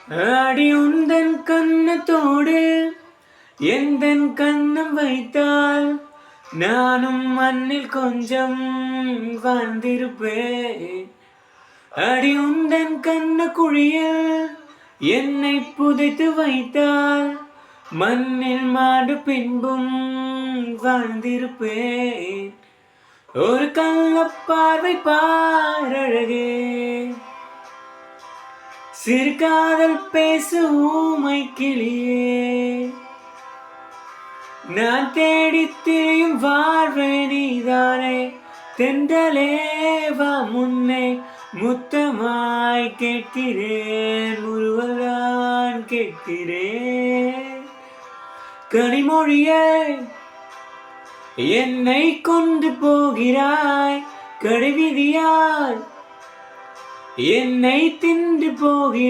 ஆடி உந்தன் கண்ணத்தோடு எந்தன் கண்ணம் வைத்தால் நானும் மண்ணில் கொஞ்சம் வாழ்ந்திருப்பேன். அடி உந்தன் கண்ண குழியில் என்னை புதைத்து வைத்தால் மண்ணில் மாடு பின்பும் வாழ்ந்திருப்பேன். ஒரு கள்ள பார்வை பாரழகே, சிறு காதல் பேசு ஊமை கிளியே, நான் தேடித் திரியும் வாழ்வே நீதானே. தென்றலேவா முன்னே முத்தமாய் கேட்கிறேன், முருவலான் கேட்கிறேன். கனிமொழியே, என்னை கொண்டு போகிறாய், கடைவிதியால் என்னை தின்று போகிறாய்.